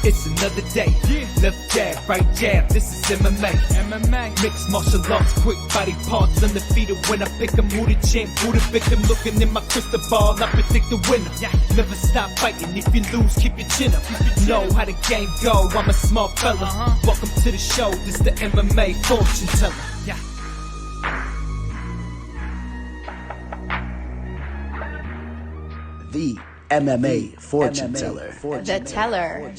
It's another day. Left jab, right jab. This is MMA. Mixed martial arts, quick body parts, undefeated when I pick 'em. Who the champ, who the victim? Looking in my crystal ball, I predict the winner. Never stop fighting. If you lose, keep your chin up. Know how the game go. I'm a smart fella. Welcome to the show. This the MMA fortune teller. The MMA fortune teller. The teller.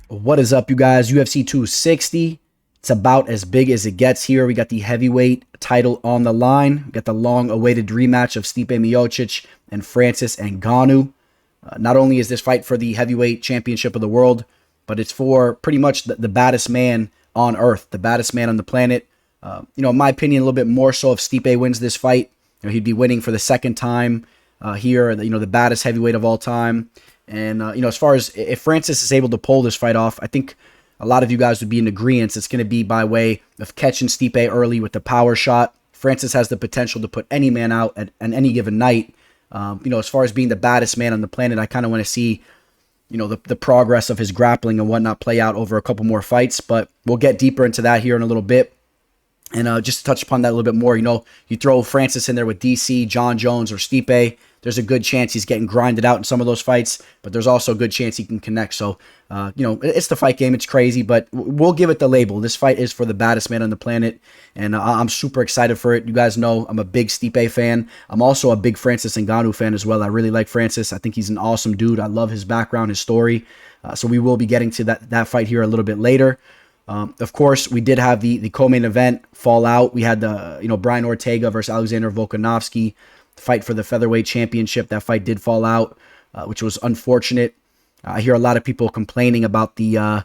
What is up, you guys? UFC 260. It's about as big as it gets here. We got the heavyweight title on the line. We got the long-awaited rematch of Stipe Miocic and Francis Ngannou. Not only is this fight for the heavyweight championship of the world, but it's for pretty much the baddest man on earth, the baddest man on the planet. In my opinion, a little bit more so if Stipe wins this fight. He'd be winning for the second time here, the baddest heavyweight of all time. And, as far as if Francis is able to pull this fight off, I think a lot of you guys would be in agreement. It's going to be by way of catching Stipe early with the power shot. Francis has the potential to put any man out at any given night. As far as being the baddest man on the planet, I kind of want to see, the progress of his grappling and whatnot play out over a couple more fights. But we'll get deeper into that here in a little bit. And just to touch upon that a little bit more, you throw Francis in there with DC, John Jones, or Stipe, there's a good chance he's getting grinded out in some of those fights, but there's also a good chance he can connect. So, it's the fight game. It's crazy, but we'll give it the label. This fight is for the baddest man on the planet, and I'm super excited for it. You guys know I'm a big Stipe fan. I'm also a big Francis Ngannou fan as well. I really like Francis. I think he's an awesome dude. I love his background, his story. So we will be getting to that fight here a little bit later. Of course, we did have the co-main event fall out. We had the Brian Ortega versus Alexander Volkanovski fight for the featherweight championship. That fight did fall out, which was unfortunate. I hear a lot of people complaining about I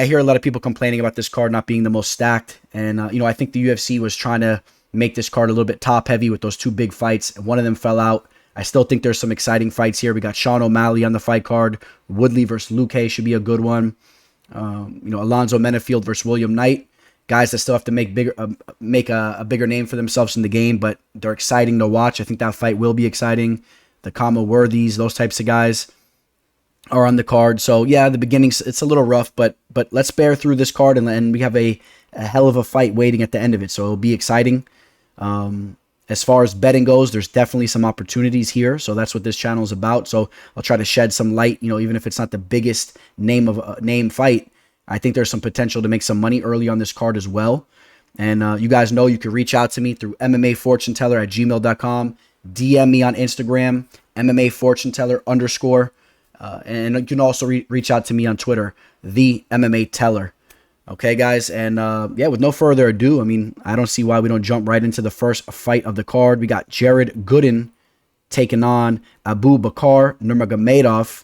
hear a lot of people complaining about this card not being the most stacked. And, I think the UFC was trying to make this card a little bit top heavy with those two big fights. And one of them fell out. I still think there's some exciting fights here. We got Sean O'Malley on the fight card. Woodley versus Luque should be a good one. Alonzo Menifield versus William Knight, guys that still have to make a bigger name for themselves in the game, but they're exciting to watch. I think that fight will be exciting. The Khama Worthies, those types of guys are on the card. So yeah, the beginning it's a little rough, but let's bear through this card and we have a hell of a fight waiting at the end of it. So it'll be exciting. As far as betting goes, there's definitely some opportunities here. So that's what this channel is about. So I'll try to shed some light, even if it's not the biggest name fight. I think there's some potential to make some money early on this card as well. And you guys know you can reach out to me through MMAfortuneteller@gmail.com. DM me on Instagram, MMAfortuneteller_. And you can also reach out to me on Twitter, the MMA Teller. Okay, guys, and with no further ado, I don't see why we don't jump right into the first fight of the card. We got Jared Gooden taking on Abubakar Nurmagomedov.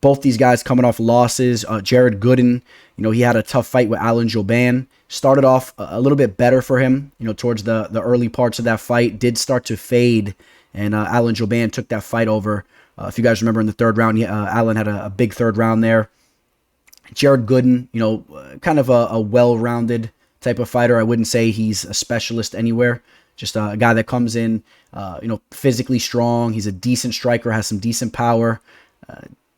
Both these guys coming off losses. Jared Gooden, he had a tough fight with Alan Jouban. Started off a little bit better for him, towards the early parts of that fight. Did start to fade, and Alan Jouban took that fight over. If you guys remember in the third round, Alan had a big third round there. Jared Gooden, kind of a well-rounded type of fighter. I wouldn't say he's a specialist anywhere. Just a guy that comes in, physically strong. He's a decent striker, has some decent power,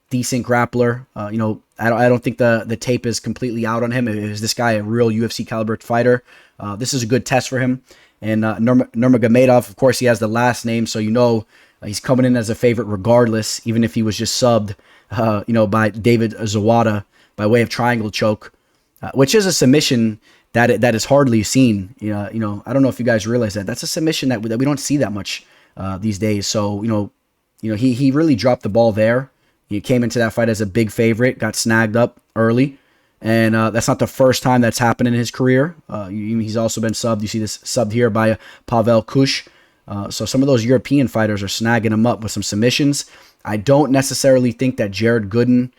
decent grappler. I don't think the tape is completely out on him. Is this guy a real UFC caliber fighter? This is a good test for him. And Nurmagomedov, of course, he has the last name, so he's coming in as a favorite regardless, even if he was just subbed, by David Zawada by way of triangle choke, which is a submission that is hardly seen. I don't know if you guys realize that. That's a submission that we don't see that much these days. So, he really dropped the ball there. He came into that fight as a big favorite, got snagged up early, and that's not the first time that's happened in his career. He's also been subbed. You see this subbed here by Pavel Kush. So some of those European fighters are snagging him up with some submissions. I don't necessarily think that Jared Gooden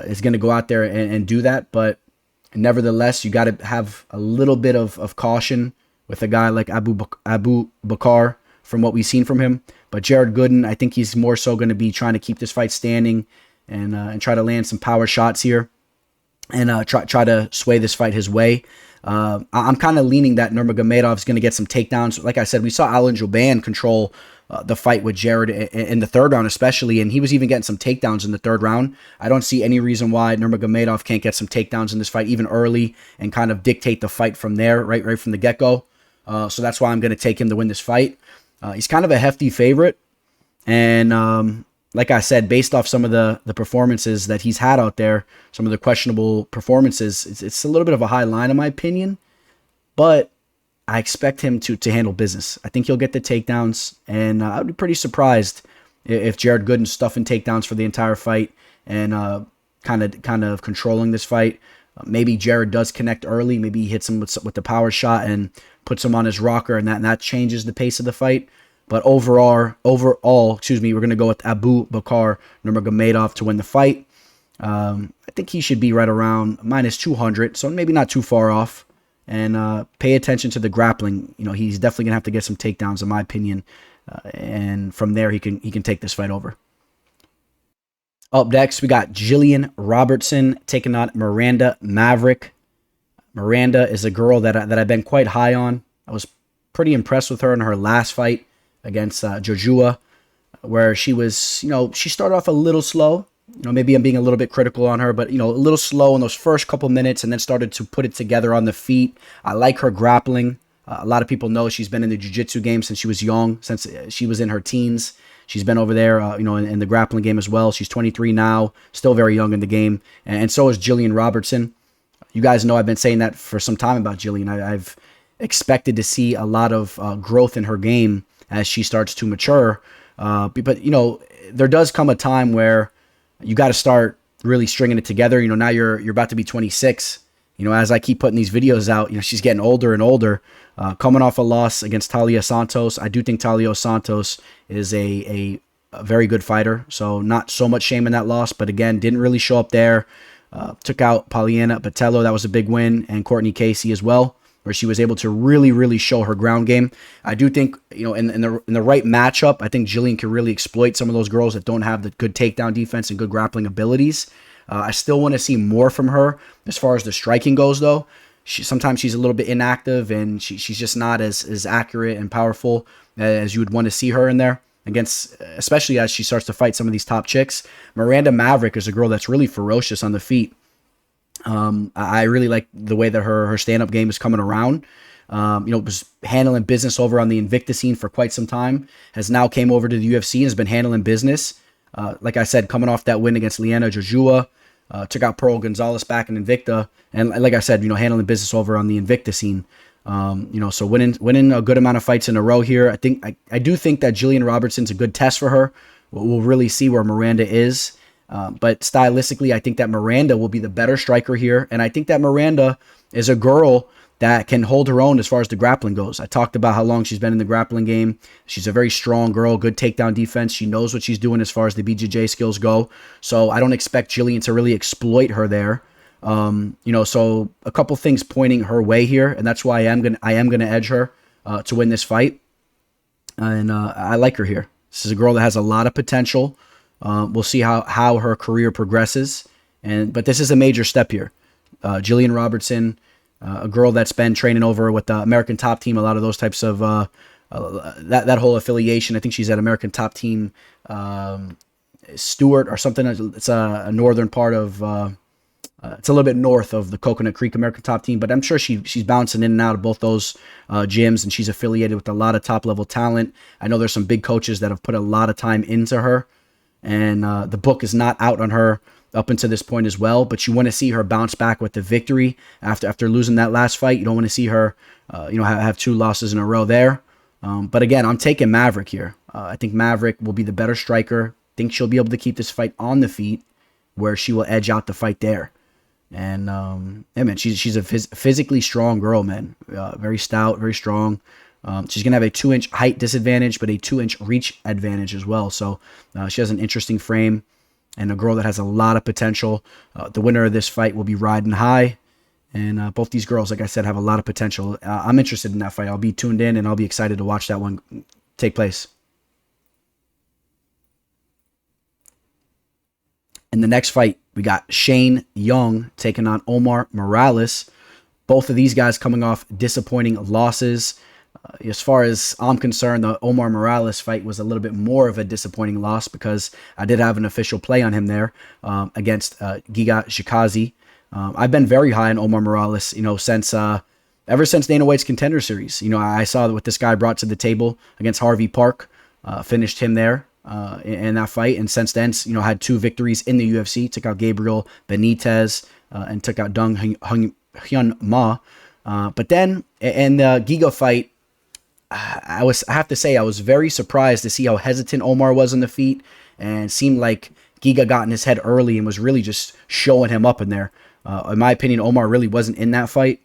is going to go out there and do that, but nevertheless, you got to have a little bit of caution with a guy like Abubakar. from what we've seen from him. But Jared Gooden, I think he's more so going to be trying to keep this fight standing and try to land some power shots here and try to sway this fight his way. I'm kind of leaning that Nurmagomedov is going to get some takedowns. Like I said, we saw Alonzo control the fight with Jared in the third round especially, and he was even getting some takedowns in the third round. I don't see any reason why Nurmagomedov can't get some takedowns in this fight even early and kind of dictate the fight from there, right from the get-go. So that's why I'm going to take him to win this fight. He's kind of a hefty favorite, and like I said, based off some of the performances that he's had out there, some of the questionable performances, it's a little bit of a high line in my opinion, but I expect him to handle business. I think he'll get the takedowns, and I would be pretty surprised if Jared Gooden's stuffing takedowns for the entire fight and kind of controlling this fight. Maybe Jared does connect early. Maybe he hits him with the power shot and puts him on his rocker, and that changes the pace of the fight. But overall, we're going to go with Abubakar Nurmagomedov to win the fight. I think he should be right around minus 200, so maybe not too far off. And pay attention to the grappling. You know, he's definitely gonna have to get some takedowns, in my opinion. And from there, he can take this fight over. Up next, we got Gillian Robertson taking on Miranda Maverick. Miranda is a girl that I've been quite high on. I was pretty impressed with her in her last fight against Joshua, where she was, she started off a little slow. Maybe I'm being a little bit critical on her, but, a little slow in those first couple minutes and then started to put it together on the feet. I like her grappling. A lot of people know she's been in the jiu-jitsu game since she was young, since she was in her teens. She's been over there, in the grappling game as well. She's 23 now, still very young in the game. And so is Gillian Robertson. You guys know I've been saying that for some time about Gillian. I've expected to see a lot of growth in her game as she starts to mature. But, there does come a time where you got to start really stringing it together. Now you're about to be 26. As I keep putting these videos out, she's getting older and older. Coming off a loss against Talia Santos. I do think Talia Santos is a very good fighter. So not so much shame in that loss, but again, didn't really show up there. Took out Poliana Botello. That was a big win. And Courtney Casey as well, where she was able to really, really show her ground game. I do think, in the right matchup, I think Gillian can really exploit some of those girls that don't have the good takedown defense and good grappling abilities. I still want to see more from her as far as the striking goes, though. Sometimes she's a little bit inactive, and she's just not as accurate and powerful as you would want to see her in there, especially as she starts to fight some of these top chicks. Miranda Maverick is a girl that's really ferocious on the feet. I really like the way that her stand-up game is coming around. Was handling business over on the Invicta scene for quite some time, has now came over to the UFC and has been handling business. Like I said, coming off that win against Liana Joshua, took out Pearl Gonzalez back in Invicta, and like I said, handling business over on the Invicta scene. So winning a good amount of fights in a row here. I do think that Gillian Robertson's a good test for her. We'll really see where Miranda is. But stylistically, I think that Miranda will be the better striker here. And I think that Miranda is a girl that can hold her own as far as the grappling goes. I talked about how long she's been in the grappling game. She's a very strong girl, good takedown defense. She knows what she's doing as far as the BJJ skills go. So I don't expect Gillian to really exploit her there. So a couple things pointing her way here. And that's why I am gonna edge her to win this fight. And I like her here. This is a girl that has a lot of potential. We'll see how her career progresses, but this is a major step here. Gillian Robertson, a girl that's been training over with the American Top Team, a lot of those types of that whole affiliation. I think she's at American Top Team Stewart or something. It's a northern part of. It's a little bit north of the Coconut Creek American Top Team, but I'm sure she's bouncing in and out of both those gyms, and she's affiliated with a lot of top level talent. I know there's some big coaches that have put a lot of time into her. And the book is not out on her up until this point as well. But you want to see her bounce back with the victory after losing that last fight. You don't want to see her, have two losses in a row there. But again, I'm taking Maverick here. I think Maverick will be the better striker. Think she'll be able to keep this fight on the feet, where she will edge out the fight there. And man, she's a physically strong girl, man. Very stout, very strong. She's going to have a 2-inch height disadvantage, but a 2-inch reach advantage as well. So she has an interesting frame and a girl that has a lot of potential. The winner of this fight will be riding high. And both these girls, like I said, have a lot of potential. I'm interested in that fight. I'll be tuned in, and I'll be excited to watch that one take place. In the next fight, we got Shane Young taking on Omar Morales. Both of these guys coming off disappointing losses. As far as I'm concerned, the Omar Morales fight was a little bit more of a disappointing loss because I did have an official play on him there against Giga Shikazi. I've been very high on Omar Morales, since ever since Dana White's Contender Series. I saw what this guy brought to the table against Harvey Park, finished him there in that fight, and since then, had 2 victories in the UFC. Took out Gabriel Benitez and took out Dong Hyun Ma. But then in the Giga fight, I have to say I was very surprised to see how hesitant Omar was on the feet, and seemed like Giga got in his head early and was really just showing him up in there. In my opinion, Omar really wasn't in that fight,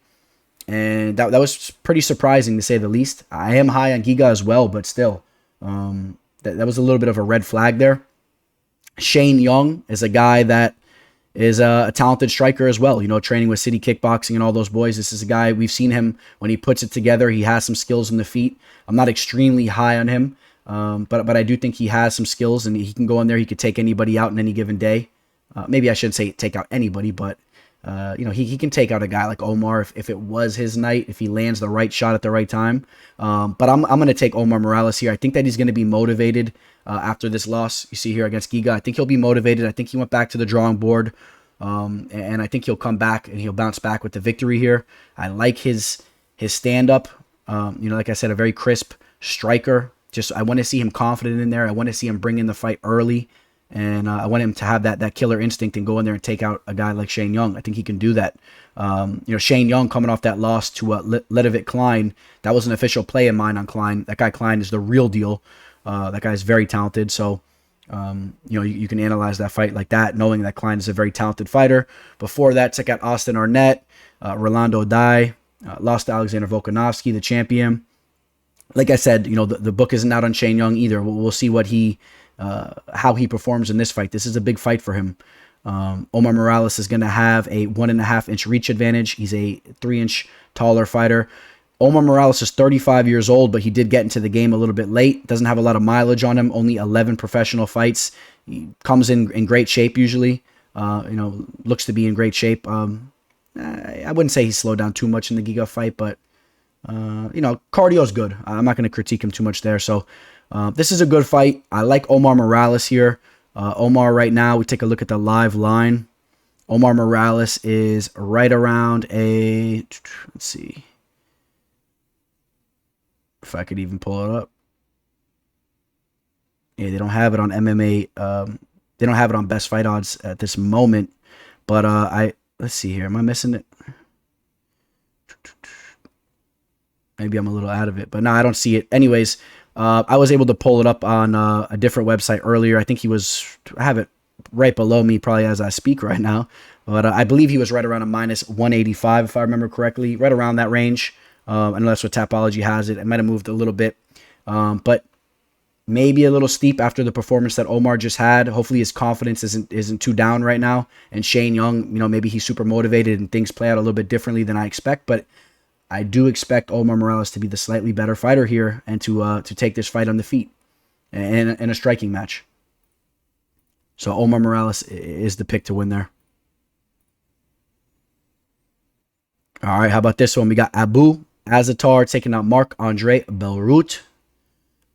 and that was pretty surprising to say the least. I am high on Giga as well, but still, that was a little bit of a red flag there. Shane Young is a guy that is a talented striker as well, training with City Kickboxing and all those boys. This is a guy, we've seen him when he puts it together. He has some skills in the feet. I'm not extremely high on him, but I do think he has some skills, and he can go in there. He could take anybody out in any given day. Maybe I shouldn't say take out anybody, but he can take out a guy like Omar if it was his night, if he lands the right shot at the right time. But I'm going to take Omar Morales here. I think that he's going to be motivated after this loss you see here against Giga. I think he'll be motivated. I think he went back to the drawing board, and I think he'll come back and he'll bounce back with the victory here. I like his stand-up. Like I said, a very crisp striker. I want to see him confident in there. I want to see him bring in the fight early. And I want him to have that killer instinct and go in there and take out a guy like Shane Young. I think he can do that. Shane Young coming off that loss to Ledovic Klein, that was an official play in mine on Klein. That guy Klein is the real deal. That guy is very talented. So, you can analyze that fight like that, knowing that Klein is a very talented fighter. Before that, check out Austin Arnett, Rolando Dai, lost to Alexander Volkanovski, the champion. Like I said, the book isn't out on Shane Young either. We'll see what how he performs in this fight. This is a big fight for him. Omar Morales is going to have a 1.5-inch reach advantage. He's a 3-inch taller fighter. Omar Morales is 35 years old, but he did get into the game a little bit late. Doesn't have a lot of mileage on him. Only 11 professional fights. He comes in great shape usually. Looks to be in great shape. I wouldn't say he slowed down too much in the Giga fight, but cardio's good. I'm not going to critique him too much there. So this is a good fight. I like Omar Morales here. Omar right now, we take a look at the live line. Omar Morales is right around let's see if I could even pull it up. Yeah, they don't have it on MMA. They don't have it on Best Fight Odds at this moment. But let's see here. Am I missing it? Maybe I'm a little out of it, but no, I don't see it. Anyways, I was able to pull it up on a different website earlier. I think I have it right below me probably as I speak right now. But I believe he was right around a -185, if I remember correctly, right around that range. I know that's what Tapology has it. It might have moved a little bit, but maybe a little steep after the performance that Omar just had. Hopefully his confidence isn't too down right now. And Shane Young, maybe he's super motivated and things play out a little bit differently than I expect. But I do expect Omar Morales to be the slightly better fighter here and to take this fight on the feet in a striking match. So Omar Morales is the pick to win there. All right, how about this one? We got Azaitar taking out Marc-André Belleroute.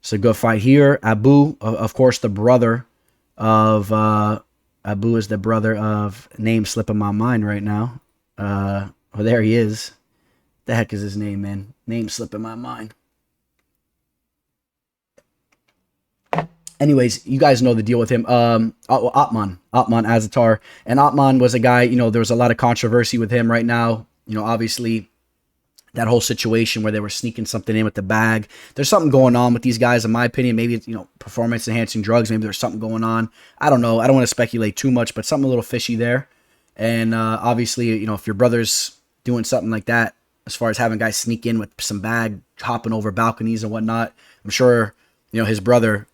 It's a good fight here. Abu, of course, the brother of... Abu is the brother of... Name slipping my mind right now. There he is. The heck is his name, man? Name slipping my mind. Anyways, you guys know the deal with him. Ottman Azaitar. And Ottman was a guy, there was a lot of controversy with him right now. Obviously, that whole situation where they were sneaking something in with the bag. There's something going on with these guys, in my opinion. Maybe it's, performance-enhancing drugs. Maybe there's something going on. I don't know. I don't want to speculate too much, but something a little fishy there. And obviously, if your brother's doing something like that, as far as having guys sneak in with some bag, hopping over balconies and whatnot, I'm sure, his brother,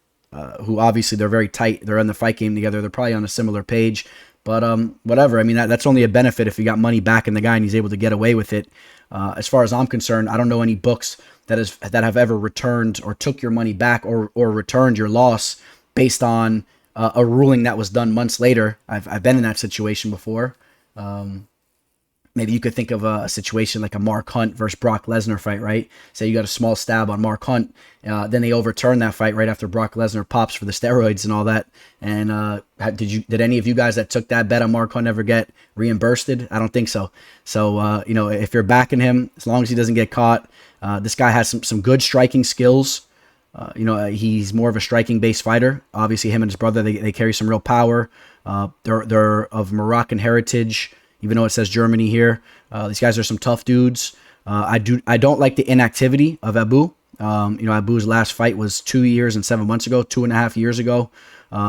who obviously they're very tight, they're in the fight game together, they're probably on a similar page. But whatever. I mean, that's only a benefit if you got money back in the guy and he's able to get away with it. As far as I'm concerned, I don't know any books that have ever returned or took your money back or returned your loss based on a ruling that was done months later. I've been in that situation before. Maybe you could think of a situation like a Mark Hunt versus Brock Lesnar fight, right? Say you got a small stab on Mark Hunt, then they overturn that fight right after Brock Lesnar pops for the steroids and all that. And did any of you guys that took that bet on Mark Hunt ever get reimbursed? I don't think so. So you know, if you're backing him, as long as he doesn't get caught, this guy has some good striking skills. You know, he's more of a striking based fighter. Obviously, him and his brother, they carry some real power. They're of Moroccan heritage. Even though it says Germany here, these guys are some tough dudes. I don't like the inactivity of Abu. You know, Abu's last fight was 2 years and 7 months ago, 2.5 years ago.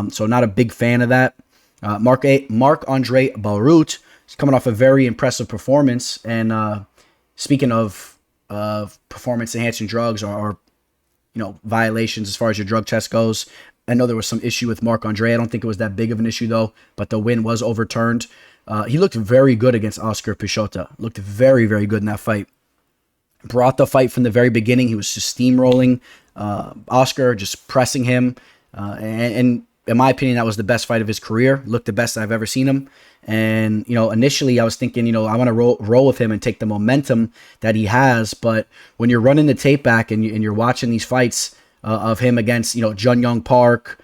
So not a big fan of that. Marc-André Barriault is coming off a very impressive performance. And speaking of performance-enhancing drugs or you know, violations as far as your drug test goes, I know there was some issue with Marc-André. I don't think it was that big of an issue though, but the win was overturned. He looked very good against Oscar Pichota. Looked very, very good in that fight. Brought the fight from the very beginning. He was just steamrolling Oscar, just pressing him. And in my opinion, that was the best fight of his career. Looked the best I've ever seen him. And, you know, initially I was thinking, you know, I want to roll with him and take the momentum that he has. But when you're running the tape back and you're watching these fights of him against, you know, Jun Young Park,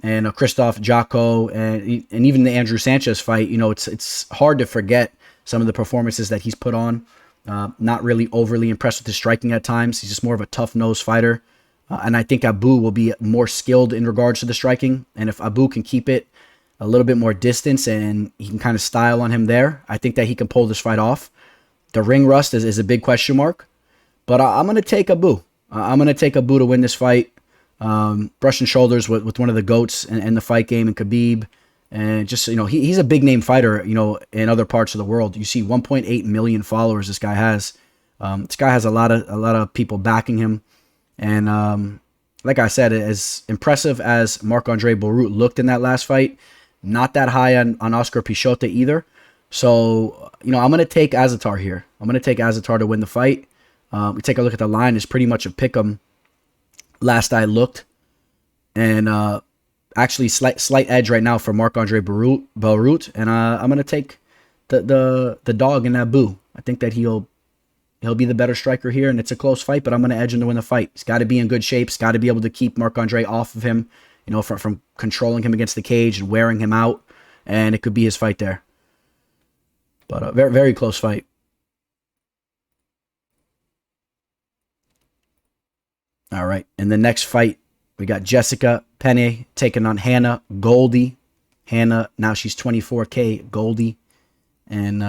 and Christoph Jocko, and even the Andrew Sanchez fight, you know, it's hard to forget some of the performances that he's put on. Not really overly impressed with his striking at times. He's just more of a tough-nosed fighter. And I think Abu will be more skilled in regards to the striking. And if Abu can keep it a little bit more distance and he can kind of style on him there, I think that he can pull this fight off. The ring rust is a big question mark. But I'm going to take Abu. I'm going to take Abu to win this fight. Brushing shoulders with one of the GOATs in the fight game, and Khabib, and just, you know, he's a big name fighter, you know, in other parts of the world. You see 1.8 million followers this guy has. This guy has a lot of people backing him, and like I said, as impressive as Marc-André Barriault looked in that last fight, not that high on Oscar Pichota either. So, you know, I'm going to take Azaitar here. I'm going to take Azaitar to win the fight. We take a look at the line. It's pretty much a pick'em. Last I looked, and actually slight edge right now for Marc-André Barriault, and I'm gonna take the dog in Abu. I think that he'll be the better striker here, and it's a close fight, but I'm gonna edge him to win the fight. He's got to be in good shape. He's got to be able to keep Marc-André off of him, you know, from controlling him against the cage and wearing him out, and it could be his fight there. But a very, very close fight. All right, in the next fight, we got Jessica Penne taking on Hannah Goldy. Hannah, now she's 24K, Goldy. And,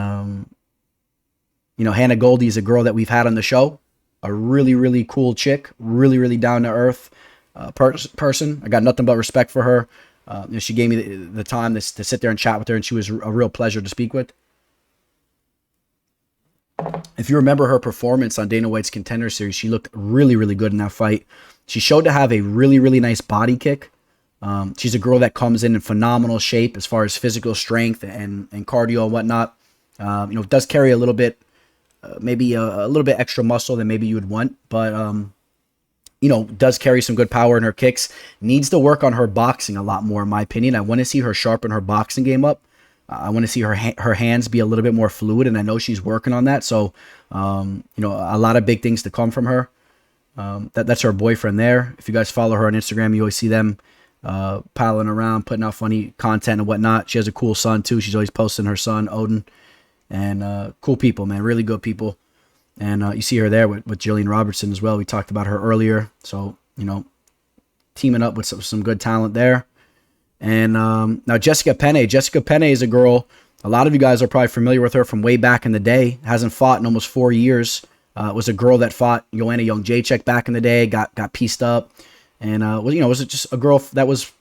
you know, Hannah Goldy is a girl that we've had on the show. A really, really cool chick. Really, really down-to-earth person. I got nothing but respect for her. You know, she gave me the time to sit there and chat with her, and she was a real pleasure to speak with. If you remember her performance on Dana White's Contender Series, she looked really, really good in that fight. She showed to have a really, really nice body kick. She's a girl that comes in phenomenal shape as far as physical strength and cardio and whatnot. You know, does carry a little bit, maybe a little bit extra muscle than maybe you would want, but you know, does carry some good power in her kicks. Needs to work on her boxing a lot more, in my opinion. I want to see her sharpen her boxing game up. I want to see her hands be a little bit more fluid, and I know she's working on that. So, you know, a lot of big things to come from her. That's her boyfriend there. If you guys follow her on Instagram, you always see them piling around, putting out funny content and whatnot. She has a cool son, too. She's always posting her son, Odin. And cool people, man. Really good people. And you see her there with Gillian Robertson as well. We talked about her earlier. So, you know, teaming up with some good talent there. And now Jessica Penne. Jessica Penne is a girl, a lot of you guys are probably familiar with her from way back in the day. Hasn't fought in almost 4 years. Was a girl that fought Joanna Jędrzejczyk back in the day, got pieced up. And, was just a girl that was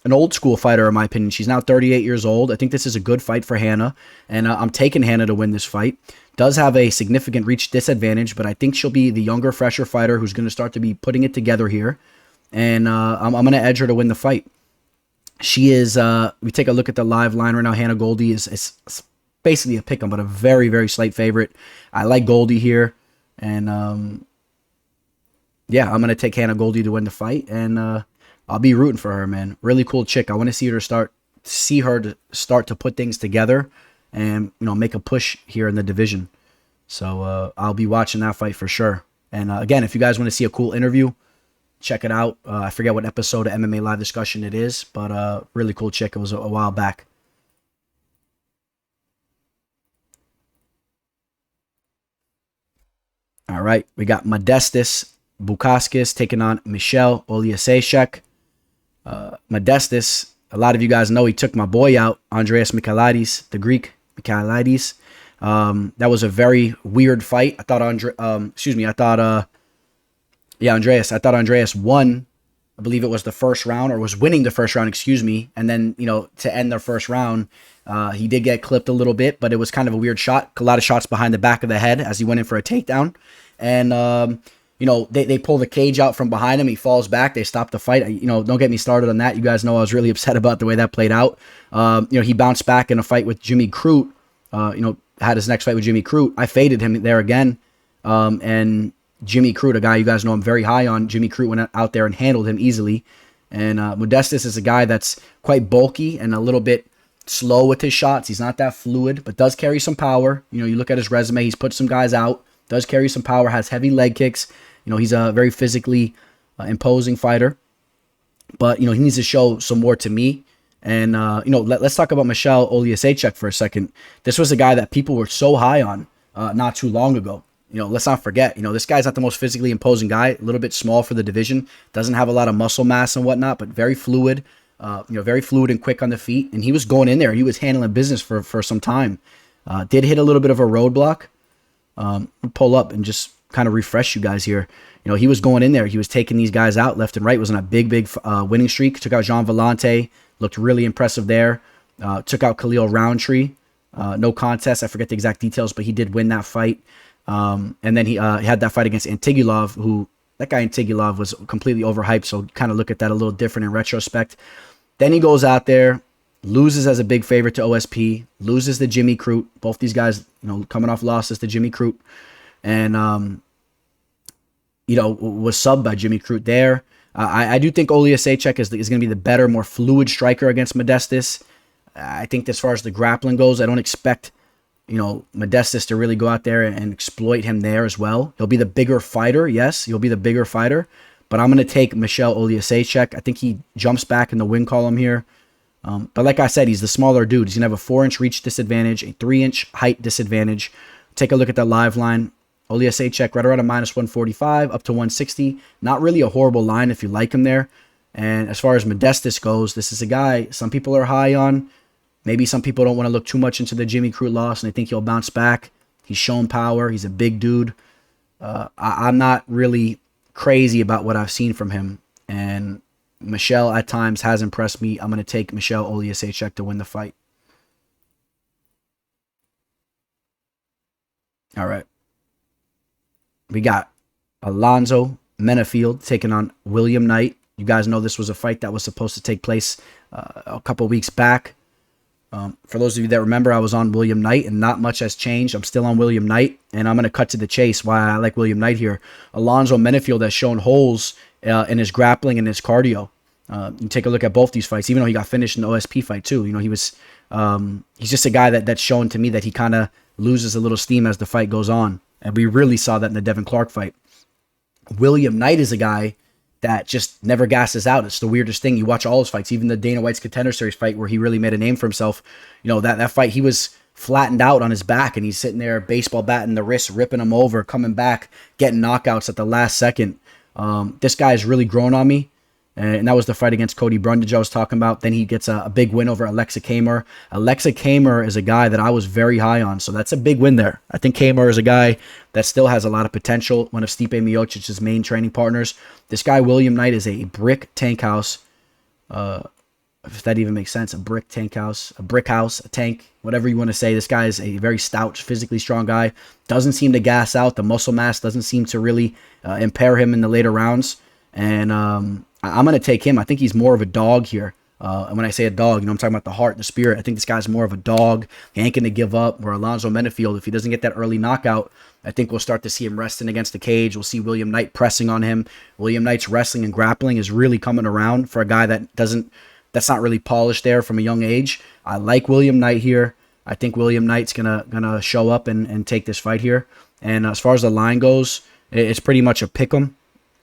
an old school fighter, in my opinion. She's now 38 years old. I think this is a good fight for Hannah. And I'm taking Hannah to win this fight. Does have a significant reach disadvantage, but I think she'll be the younger, fresher fighter who's going to start to be putting it together here. And I'm going to edge her to win the fight. She is, we take a look at the live line right now. Hannah Goldy is basically a pick 'em, but a very, very slight favorite. I like Goldy here. And, yeah, I'm going to take Hannah Goldy to win the fight. And I'll be rooting for her, man. Really cool chick. I want to see her start to put things together and, you know, make a push here in the division. So I'll be watching that fight for sure. And, again, if you guys want to see a cool interview, check it out. I forget what episode of MMA Live Discussion it is, but really cool chick. It was a while back. All right, we got Modestas Bukauskas taking on Michał Oleksiejczuk. Modestas, a lot of you guys know he took my boy out, Andreas Michailidis, the Greek Michailidis. That was a very weird fight. I thought Andreas won. I believe it was the first round, or was winning the first round, and then, you know, to end the first round, he did get clipped a little bit, but it was kind of a weird shot. A lot of shots behind the back of the head as he went in for a takedown. And, you know, they pull the cage out from behind him. He falls back. They stop the fight. You know, don't get me started on that. You guys know I was really upset about the way that played out. You know, he bounced back in a fight with Jimmy Crute. You know, had his next fight with Jimmy Crute. I faded him there again. And Jimmy Crute, a guy you guys know I'm very high on. Jimmy Crute went out there and handled him easily. And Modestas is a guy that's quite bulky and a little bit slow with his shots. He's not that fluid, but does carry some power. You know, you look at his resume, he's put some guys out, does carry some power, has heavy leg kicks. You know, he's a very physically imposing fighter. But, you know, he needs to show some more to me. And, you know, let's talk about Michał Oleksiejczuk for a second. This was a guy that people were so high on not too long ago. You know, let's not forget, you know, this guy's not the most physically imposing guy, a little bit small for the division, doesn't have a lot of muscle mass and whatnot, but very fluid, you know, very fluid and quick on the feet. And he was going in there. He was handling business for some time. Did hit a little bit of a roadblock. Pull up and just kind of refresh you guys here. You know, he was going in there. He was taking these guys out left and right. Was on a big winning streak. Took out Jean Vellante. Looked really impressive there. Took out Khalil Roundtree. No contest. I forget the exact details, but he did win that fight. And then he had that fight against Antigulov, who, that guy Antigulov was completely overhyped, so kind of look at that a little different in retrospect. Then he goes out there, loses as a big favorite to OSP, loses to Jimmy Crute. Both these guys, you know, coming off losses to Jimmy Crute. And, you know, was subbed by Jimmy Crute there. I do think Oleksiejczuk is going to be the better, more fluid striker against Modestas. I think as far as the grappling goes, I don't expect, you know, Modestas to really go out there and exploit him there as well. He'll be the bigger fighter. Yes, he'll be the bigger fighter. But I'm going to take Michał Oleksiejczuk. I think he jumps back in the win column here. But like I said, he's the smaller dude. He's going to have a 4-inch reach disadvantage, a 3-inch height disadvantage. Take a look at that live line. Oleksiejczuk right around a -145 up to 160. Not really a horrible line if you like him there. And as far as Modestas goes, this is a guy some people are high on. Maybe some people don't want to look too much into the Jimmy Crute loss, and they think he'll bounce back. He's shown power. He's a big dude. I'm not really crazy about what I've seen from him. And Michał, at times, has impressed me. I'm going to take Michał Oleksiejczuk to win the fight. All right. We got Alonzo Menifield taking on William Knight. You guys know this was a fight that was supposed to take place a couple weeks back. For those of you that remember, I was on William Knight, and not much has changed. I'm still on William Knight, and I'm going to cut to the chase why I like William Knight here. Alonzo Menifield has shown holes in his grappling and his cardio. You take a look at both these fights, even though he got finished in the OSP fight too. You know, he was he's just a guy that's shown to me that he kind of loses a little steam as the fight goes on. And we really saw that in the Devin Clark fight. William Knight is a guy that just never gasses out. It's the weirdest thing. You watch all his fights, even the Dana White's Contender Series fight where he really made a name for himself. You know, that fight, he was flattened out on his back, and he's sitting there, baseball bat in the wrist, ripping him over, coming back, getting knockouts at the last second. This guy has really grown on me. And that was the fight against Cody Brundage I was talking about. Then he gets a big win over Aleksa. Aleksa is a guy that I was very high on, so that's a big win there. I think Khama is a guy that still has a lot of potential, one of Stipe Miocic's main training partners. This guy, William Knight, is a brick tank house. If that even makes sense, a brick tank house, a brick house, a tank, whatever you want to say. This guy is a very stout, physically strong guy. Doesn't seem to gas out. The muscle mass doesn't seem to really impair him in the later rounds. And I'm going to take him. I think he's more of a dog here. And when I say a dog, I'm talking about the heart, the spirit. I think this guy's more of a dog. He ain't going to give up. Where Alonzo Menifield, if he doesn't get that early knockout, I think we'll start to see him resting against the cage. We'll see William Knight pressing on him. William Knight's wrestling and grappling is really coming around for a guy that's not really polished there from a young age. I like William Knight here. I think William Knight's gonna show up and take this fight here. And as far as the line goes, it's pretty much a pick'em.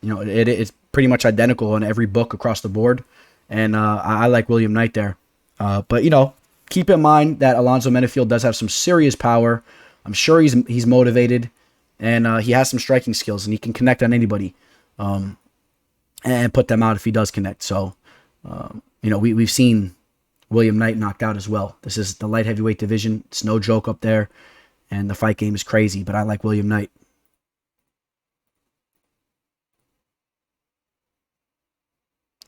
It's pretty much identical in every book across the board. And I like William Knight there. But keep in mind that Alonzo Menifield does have some serious power. I'm sure he's motivated, and he has some striking skills, and he can connect on anybody, and put them out if he does connect. So, we've seen William Knight knocked out as well. This is the light heavyweight division. It's no joke up there, and the fight game is crazy, but I like William Knight.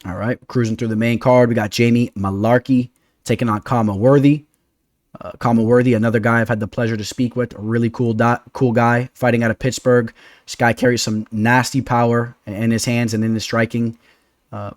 All right, cruising through the main card. We got Jamie Mullarkey taking on Khama Worthy. Khama Worthy, another guy I've had the pleasure to speak with, a really cool guy, fighting out of Pittsburgh. This guy carries some nasty power in his hands and in his striking.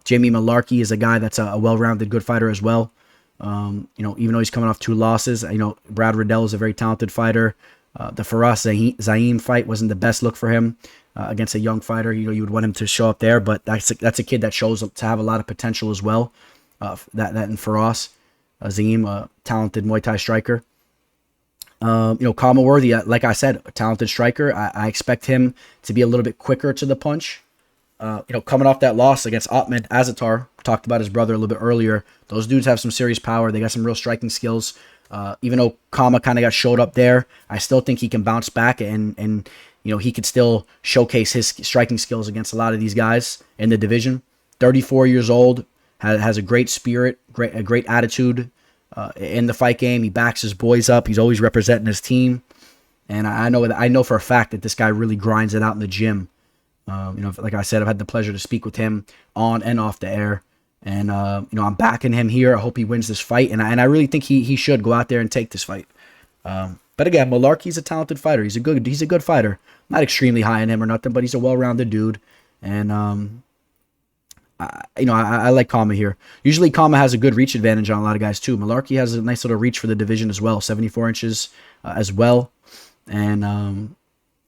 Jamie Mullarkey is a guy that's a well-rounded, good fighter as well. Even though he's coming off 2 losses, Brad Riddell is a very talented fighter. The Faraz Zaim fight wasn't the best look for him against a young fighter. You would want him to show up there, but that's a kid that shows up to have a lot of potential as well. That in Faraz Zaim, a talented Muay Thai striker. Khama Worthy, like I said, a talented striker. I expect him to be a little bit quicker to the punch. Coming off that loss against Ahmed Azaitar, talked about his brother a little bit earlier. Those dudes have some serious power. They got some real striking skills. Even though Khama kind of got showed up there, I still think he can bounce back and he could still showcase his striking skills against a lot of these guys in the division. 34 years old, has a great spirit, a great attitude in the fight game. He backs his boys up. He's always representing his team, and I know for a fact that this guy really grinds it out in the gym. Like I said, I've had the pleasure to speak with him on and off the air, and I'm backing him here. I hope he wins this fight, and I really think he should go out there and take this fight. But again, Mullarkey's a talented fighter. He's a good fighter. Not extremely high in him or nothing, but he's a well-rounded dude, and I like Khama here. Usually Khama has a good reach advantage on a lot of guys too. Mullarkey has a nice little reach for the division as well, 74 inches as well. And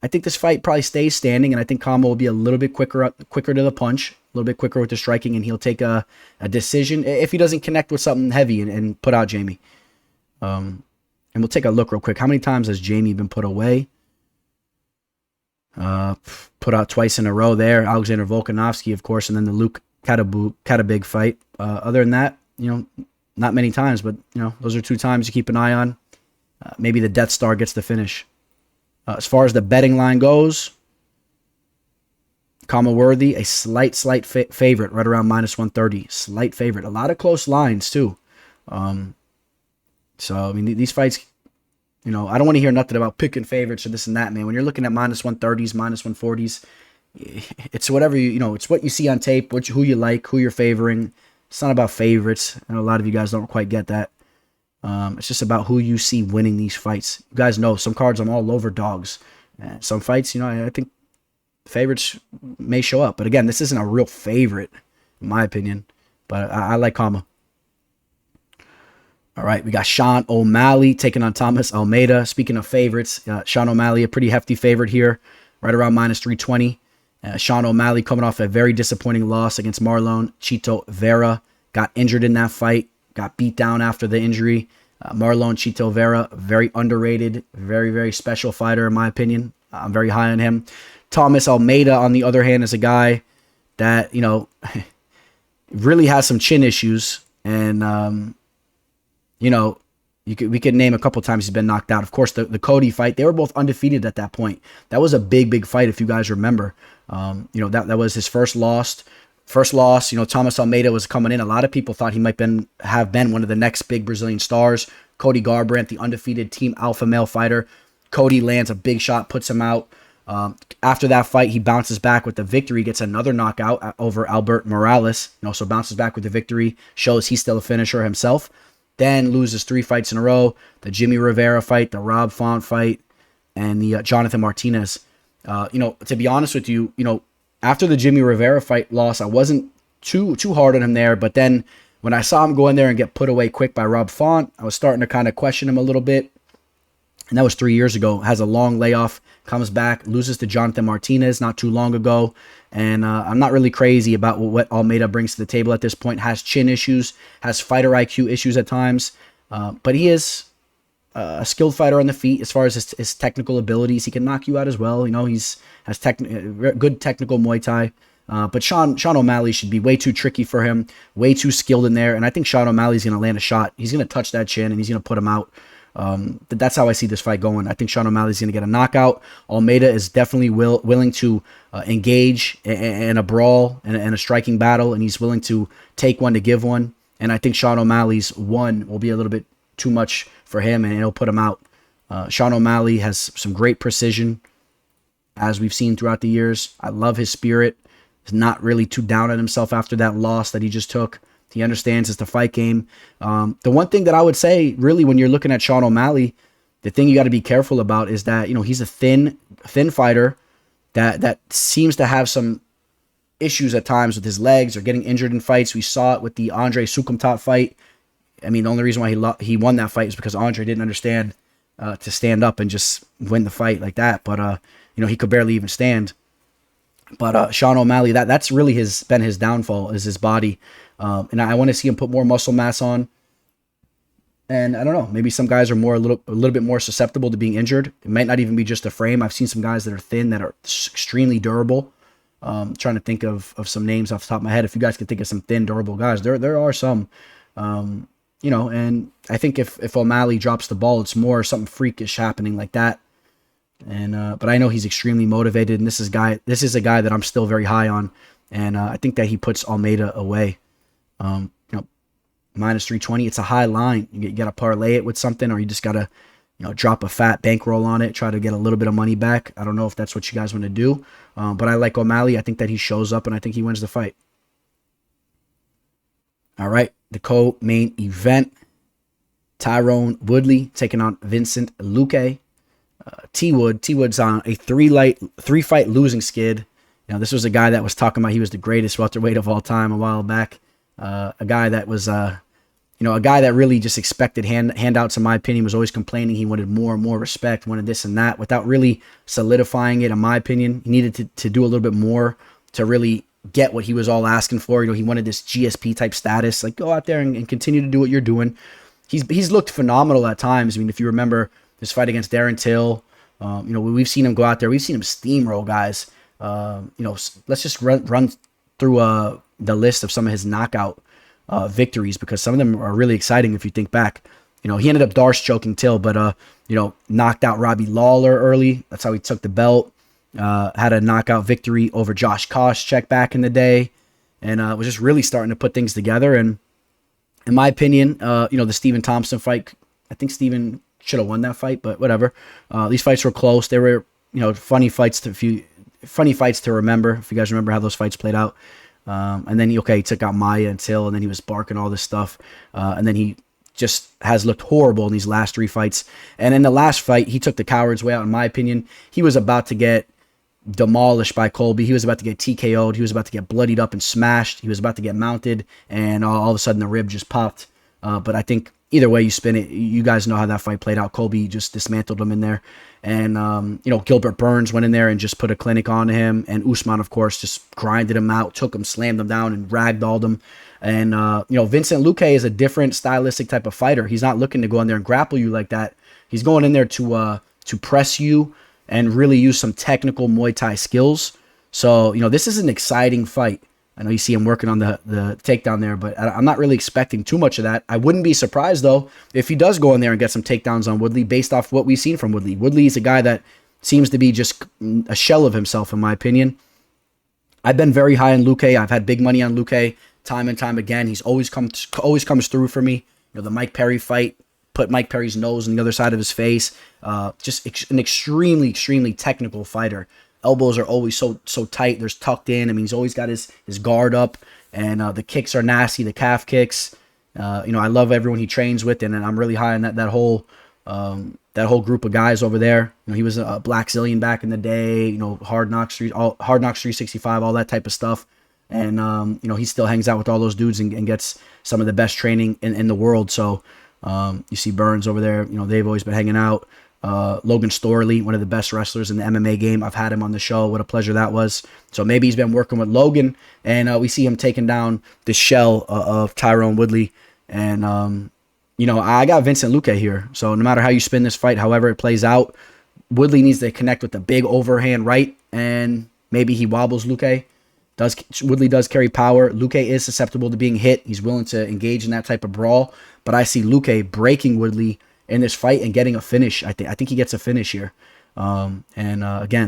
I think this fight probably stays standing, and I think Khama will be a little bit quicker to the punch, a little bit quicker with the striking, and he'll take a decision if he doesn't connect with something heavy and put out Jamie. And we'll take a look real quick. How many times has Jamie been put away? Put out twice in a row there. Alexander Volkanovski, of course, and then the Luque Katabig fight. Other than that, not many times, but those are 2 times you keep an eye on. Maybe the Death Star gets the finish. As far as the betting line goes, Khama Worthy, a slight favorite, right around -130. Slight favorite. A lot of close lines too. So these fights, I don't want to hear nothing about picking favorites or this and that, man. When you're looking at -130s, -140s, it's whatever it's what you see on tape, who you like, who you're favoring. It's not about favorites. I know a lot of you guys don't quite get that. It's just about who you see winning these fights. You guys know some cards I'm all over dogs. Some fights, I think favorites may show up. But again, this isn't a real favorite, in my opinion. But I like Khama. All right, we got Sean O'Malley taking on Thomas Almeida. Speaking of favorites, Sean O'Malley, a pretty hefty favorite here, right around -320. Sean O'Malley coming off a very disappointing loss against Marlon Chito Vera. Got injured in that fight, got beat down after the injury. Marlon Chito Vera, very underrated, very, very special fighter in my opinion. I'm very high on him. Thomas Almeida, on the other hand, is a guy that, really has some chin issues. And, we could name a couple times he's been knocked out. Of course, the Cody fight, they were both undefeated at that point. That was a big, big fight, if you guys remember. That was his first loss. Thomas Almeida was coming in. A lot of people thought he might have been one of the next big Brazilian stars. Cody Garbrandt, the undefeated Team Alpha Male fighter. Cody lands a big shot, puts him out. After that fight, he bounces back with the victory, gets another knockout over Albert Morales. So bounces back with the victory, shows he's still a finisher himself. Then loses 3 fights in a row. The Jimmy Rivera fight, the Rob Font fight, and the Jonathan Martinez. To be honest with you, after the Jimmy Rivera fight loss, I wasn't too hard on him there. But then when I saw him go in there and get put away quick by Rob Font, I was starting to kind of question him a little bit. And that was 3 years ago. Has a long layoff, comes back, loses to Jonathan Martinez not too long ago. And I'm not really crazy about what Almeida brings to the table at this point. Has chin issues, has fighter IQ issues at times. But he is a skilled fighter on the feet as far as his technical abilities. He can knock you out as well. You know, has good technical Muay Thai. But Sean O'Malley should be way too tricky for him, way too skilled in there. And I think Sean O'Malley's going to land a shot. He's going to touch that chin and he's going to put him out. That's how I see this fight going. I think Sean O'Malley's going to get a knockout. Almeida is definitely willing to engage in a brawl and a striking battle, and he's willing to take one to give one. And I think Sean O'Malley's one will be a little bit too much for him, and it'll put him out. Sean O'Malley has some great precision, as we've seen throughout the years. I love his spirit. He's not really too down on himself after that loss that he just took. He understands it's the fight game. The one thing that I would say, really, when you're looking at Sean O'Malley, the thing you got to be careful about is that, you know, he's a thin fighter that seems to have some issues at times with his legs or getting injured in fights. We saw it with the Andre Sukumtat fight. I mean, the only reason why he won that fight is because Andre didn't understand to stand up and just win the fight like that. But you know, he could barely even stand. But Sean O'Malley, that's really been his downfall, is his body. And I want to see him put more muscle mass on. And I don't know, maybe some guys are a little bit more susceptible to being injured. It might not even be just a frame. I've seen some guys that are thin that are extremely durable. Trying to think of some names off the top of my head. If you guys can think of some thin, durable guys, there are some. You know, and I think if O'Malley drops the ball, it's more something freakish happening like that. And but I know he's extremely motivated, and this is a guy that I'm still very high on, and I think that he puts Almeida away. You know, minus 320. It's a high line. You got to parlay it with something, or you just got to, you know, drop a fat bankroll on it, try to get a little bit of money back. I don't know if that's what you guys want to do, but I like O'Malley. I think that he shows up, and I think he wins the fight. All right, the co-main event: Tyron Woodley taking on Vicente Luque. T-Wood's on a three-fight losing skid. You know, this was a guy that was talking about he was the greatest welterweight of all time a while back. A guy that was, a guy that really just expected handouts, in my opinion, was always complaining he wanted more and more respect, wanted this and that, without really solidifying it, in my opinion. He needed to do a little bit more to really get what he was all asking for. You know, he wanted this GSP-type status, like, go out there and continue to do what you're doing. He's looked phenomenal at times. I mean, if you remember his fight against Darren Till, you know, we've seen him go out there. We've seen him steamroll guys. You know, let's just run through the list of some of his knockout victories, because some of them are really exciting if you think back. You know, he ended up Darce choking Till, but, you know, knocked out Robbie Lawler early. That's how he took the belt. Had a knockout victory over Josh Koscheck back in the day, and was just really starting to put things together. And in my opinion, you know, the Stephen Thompson fight, I think Stephen should have won that fight, but whatever. These fights were close. They were, you know, funny fights to remember, if you guys remember how those fights played out. And then he took out Maya and Till, and then he was barking all this stuff. And then he just has looked horrible in these last three fights. And in the last fight, he took the coward's way out, in my opinion. He was about to get demolished by Colby. He was about to get TKO'd. He was about to get bloodied up and smashed. He was about to get mounted, and all of a sudden the rib just popped. But I think either way you spin it, you guys know how that fight played out. Colby just dismantled him in there. And, you know, Gilbert Burns went in there and just put a clinic on him. And Usman, of course, just grinded him out, took him, slammed him down, and ragdolled him. And, you know, Vicente Luque is a different stylistic type of fighter. He's not looking to go in there and grapple you like that. He's going in there to press you and really use some technical Muay Thai skills. So, you know, this is an exciting fight. I know you see him working on the takedown there, but I'm not really expecting too much of that. I wouldn't be surprised, though, if he does go in there and get some takedowns on Woodley based off what we've seen from Woodley. Woodley is a guy that seems to be just a shell of himself, in my opinion. I've been very high on Luque. I've had big money on Luque time and time again. He's always comes through for me. You know, the Mike Perry fight put Mike Perry's nose on the other side of his face. Just an extremely, extremely technical fighter. Elbows are always so tight. They're tucked in. I mean, he's always got his guard up, and the kicks are nasty. The calf kicks. You know, I love everyone he trains with, and I'm really high on that whole group of guys over there. You know, he was a Black Zillion back in the day. You know, Hard Knocks 365, all that type of stuff. And, you know, he still hangs out with all those dudes and gets some of the best training in the world. So you see Burns over there. You know, they've always been hanging out. Logan Storley, one of the best wrestlers in the MMA game. I've had him on the show. What a pleasure that was. So maybe he's been working with Logan, and we see him taking down the shell of Tyron Woodley. And, you know, I got Vincent Luque here. So no matter how you spin this fight, however it plays out, Woodley needs to connect with the big overhand right, and maybe he wobbles Luque. Woodley does carry power. Luque is susceptible to being hit. He's willing to engage in that type of brawl. But I see Luque breaking Woodley in this fight and getting a finish. I think he gets a finish here. Again,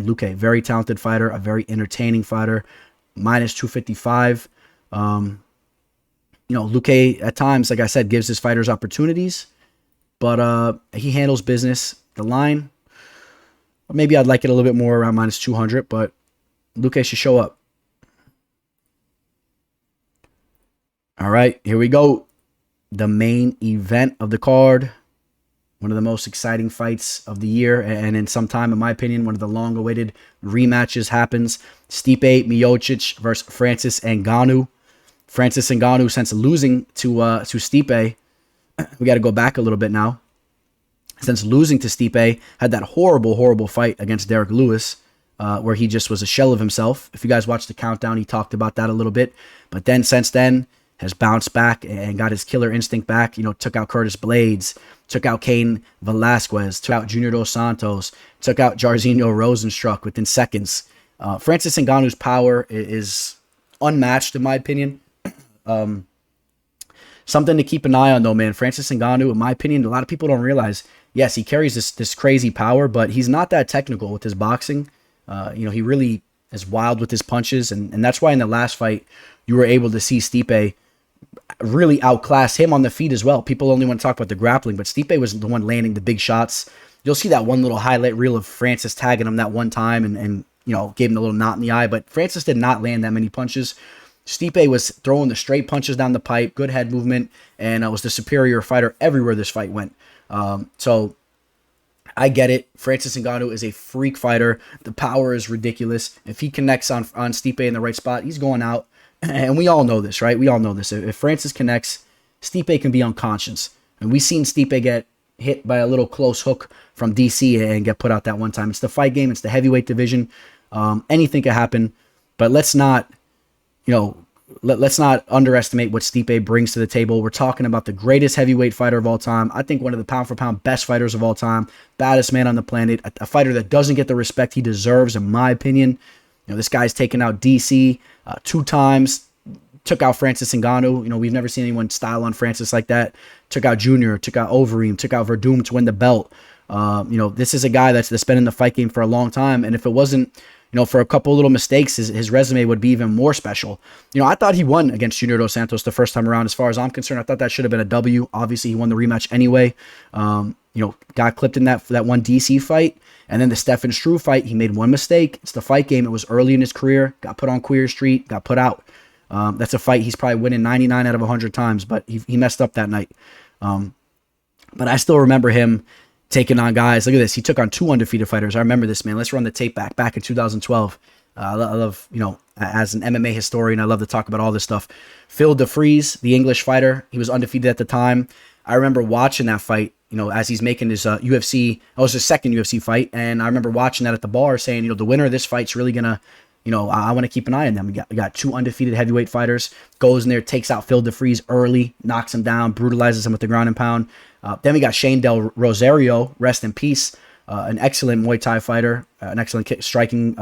Luque, very talented fighter, a very entertaining fighter. Minus 255. You know, Luque at times, like I said, gives his fighters opportunities, but he handles business. The line, maybe I'd like it a little bit more around minus 200, but Luque should show up. All right, here we go. The main event of the card. One of the most exciting fights of the year, and in some time, in my opinion, one of the long-awaited rematches happens. Stipe Miocic versus Francis Ngannou. Francis Ngannou, since losing to Stipe, we got to go back a little bit now. Since losing to Stipe, had that horrible fight against Derek Lewis, where he just was a shell of himself. If you guys watched the countdown, he talked about that a little bit. But then, since then, has bounced back and got his killer instinct back. You know, took out Curtis Blades, took out Cain Velasquez, took out Junior Dos Santos, took out Jairzinho Rosenstruck within seconds. Francis Ngannou's power is unmatched, in my opinion. Something to keep an eye on, though, man. Francis Ngannou, in my opinion, a lot of people don't realize, yes, he carries this crazy power, but he's not that technical with his boxing. You know, he really is wild with his punches, and that's why in the last fight, you were able to see Stipe really outclass him on the feet as well. People only want to talk about the grappling, but Stipe was the one landing the big shots. You'll see that one little highlight reel of Francis tagging him that one time and you know, gave him a little knot in the eye, but Francis did not land that many punches. Stipe was throwing the straight punches down the pipe, good head movement, and was the superior fighter everywhere this fight went. So I get it. Francis Ngannou is a freak fighter. The power is ridiculous. If he connects on Stipe in the right spot, he's going out. And we all know this, right? We all know this. If Francis connects, Stipe can be unconscious. And we've seen Stipe get hit by a little close hook from DC and get put out that one time. It's the fight game. It's the heavyweight division. Anything can happen. But let's not, you know, let's not underestimate what Stipe brings to the table. We're talking about the greatest heavyweight fighter of all time. I think one of the pound-for-pound best fighters of all time. Baddest man on the planet. A fighter that doesn't get the respect he deserves, in my opinion. You know, this guy's taken out DC 2 times, took out Francis Ngannou. You know, we've never seen anyone style on Francis like that. Took out Junior, took out Overeem, took out Verdum to win the belt. You know, this is a guy that's been in the fight game for a long time. And if it wasn't, you know, for a couple little mistakes, his resume would be even more special. You know, I thought he won against Junior Dos Santos the first time around. As far as I'm concerned, I thought that should have been a W. Obviously, he won the rematch anyway. You know, got clipped in that one DC fight. And then the Stefan Struve fight, he made one mistake. It's the fight game. It was early in his career. Got put on Queer Street. Got put out. That's a fight he's probably winning 99 out of 100 times. But he messed up that night. But I still remember him taking on guys. Look at this. He took on 2 undefeated fighters. I remember this, man. Let's run the tape back in 2012. I love, you know, as an MMA historian, I love to talk about all this stuff. Phil DeFries, the English fighter, he was undefeated at the time. I remember watching that fight, you know, as he's making his UFC, that was his second UFC fight, and I remember watching that at the bar saying, you know, the winner of this fight's really going to, you know, I want to keep an eye on them. We got 2 undefeated heavyweight fighters, goes in there, takes out Phil DeFries early, knocks him down, brutalizes him with the ground and pound. Then we got Shane Del Rosario, rest in peace, an excellent Muay Thai fighter, an excellent striking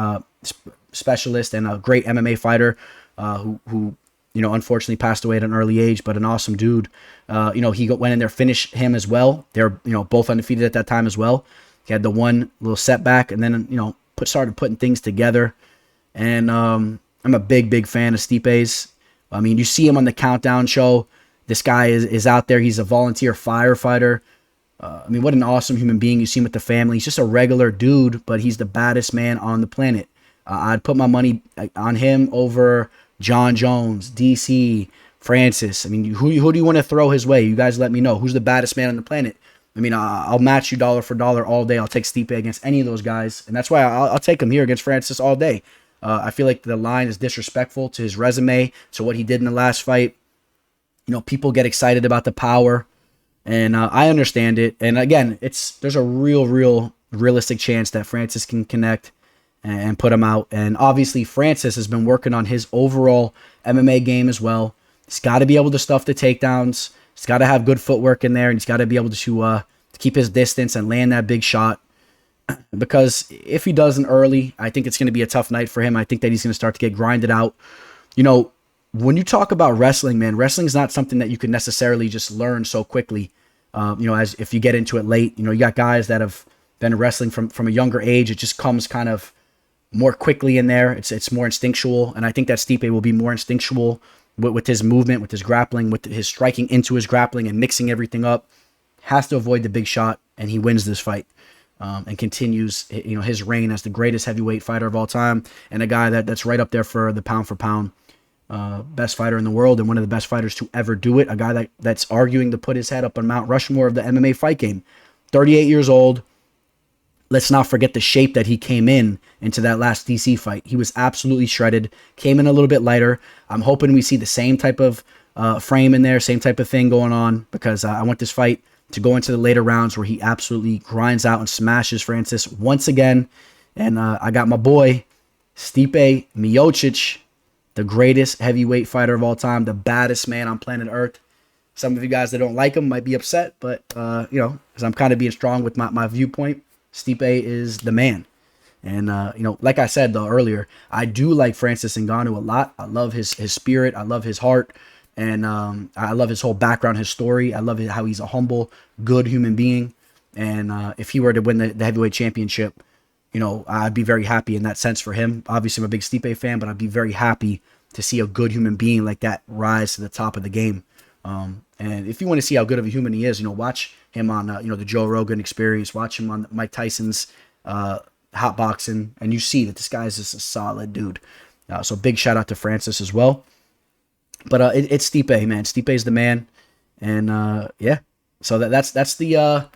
specialist, and a great MMA fighter who you know, unfortunately passed away at an early age, but an awesome dude. You know, he went in there, finished him as well. They're, you know, both undefeated at that time as well. He had the one little setback, and then, you know, started putting things together. And I'm a big fan of Stipe's. I mean, you see him on the Countdown show. This guy is out there. He's a volunteer firefighter. I mean, what an awesome human being. You see him with the family. He's just a regular dude, but he's the baddest man on the planet. I'd put my money on him over John Jones, DC, Francis. I mean, who do you want to throw his way? You guys let me know. Who's the baddest man on the planet? I mean, I'll match you dollar for dollar all day. I'll take Stipe against any of those guys. And that's why I'll take him here against Francis all day. I feel like the line is disrespectful to his resume, to what he did in the last fight. You know, people get excited about the power, and I understand it. And again, there's a realistic chance that Francis can connect and put him out. And obviously, Francis has been working on his overall MMA game as well. He's got to be able to stuff the takedowns. He's got to have good footwork in there, and he's got to be able to keep his distance and land that big shot. Because if he doesn't early, I think it's going to be a tough night for him. I think that he's going to start to get grinded out. You know, when you talk about wrestling, man, wrestling is not something that you can necessarily just learn so quickly. You know, as if you get into it late, you know, you got guys that have been wrestling from a younger age. It just comes kind of more quickly in there. It's more instinctual, and I think that Stipe will be more instinctual with his movement, with his grappling, with his striking into his grappling and mixing everything up. Has to avoid the big shot, and he wins this fight. And continues, you know, his reign as the greatest heavyweight fighter of all time, and a guy that's right up there for the pound for pound best fighter in the world, and one of the best fighters to ever do it. A guy that's arguing to put his head up on Mount Rushmore of the MMA fight game. 38 years old. Let's not forget the shape that he came into that last DC fight. He was absolutely shredded. Came in a little bit lighter. I'm hoping we see the same type of frame in there, same type of thing going on, because I want this fight to go into the later rounds where he absolutely grinds out and smashes Francis once again. And I got my boy, Stipe Miocic, the greatest heavyweight fighter of all time, the baddest man on planet Earth. Some of you guys that don't like him might be upset, but, you know, because I'm kind of being strong with my viewpoint, Stipe is the man. And, you know, like I said, though, earlier, I do like Francis Ngannou a lot. I love his spirit. I love his heart. And I love his whole background, his story. I love how he's a humble, good human being. And if he were to win the heavyweight championship, you know, I'd be very happy in that sense for him. Obviously, I'm a big Stipe fan, but I'd be very happy to see a good human being like that rise to the top of the game. And if you want to see how good of a human he is, you know, watch him on, you know, the Joe Rogan Experience. Watch him on Mike Tyson's Hot Boxing, and you see that this guy is just a solid dude. So big shout out to Francis as well. But it's Stipe, man. Stipe's the man. And yeah. So that's the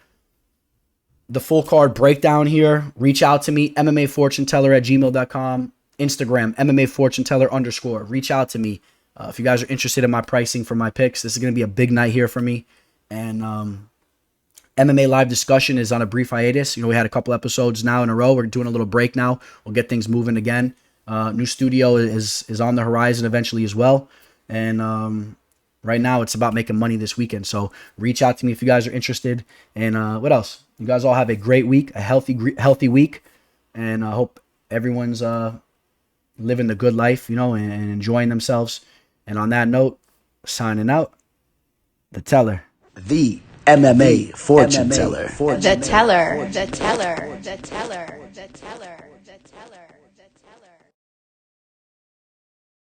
full card breakdown here. Reach out to me, MMAfortuneteller@gmail.com. Instagram, MMAfortuneteller_. Reach out to me. If you guys are interested in my pricing for my picks, this is going to be a big night here for me. And MMA Live Discussion is on a brief hiatus. You know, we had a couple episodes now in a row. We're doing a little break now. We'll get things moving again. New studio is on the horizon eventually as well. And right now it's about making money this weekend. So reach out to me if you guys are interested. And what else? You guys all have a great week, a healthy week. And I hope everyone's living the good life, you know, and enjoying themselves. And on that note, signing out, the teller. The MMA fortune teller. The teller.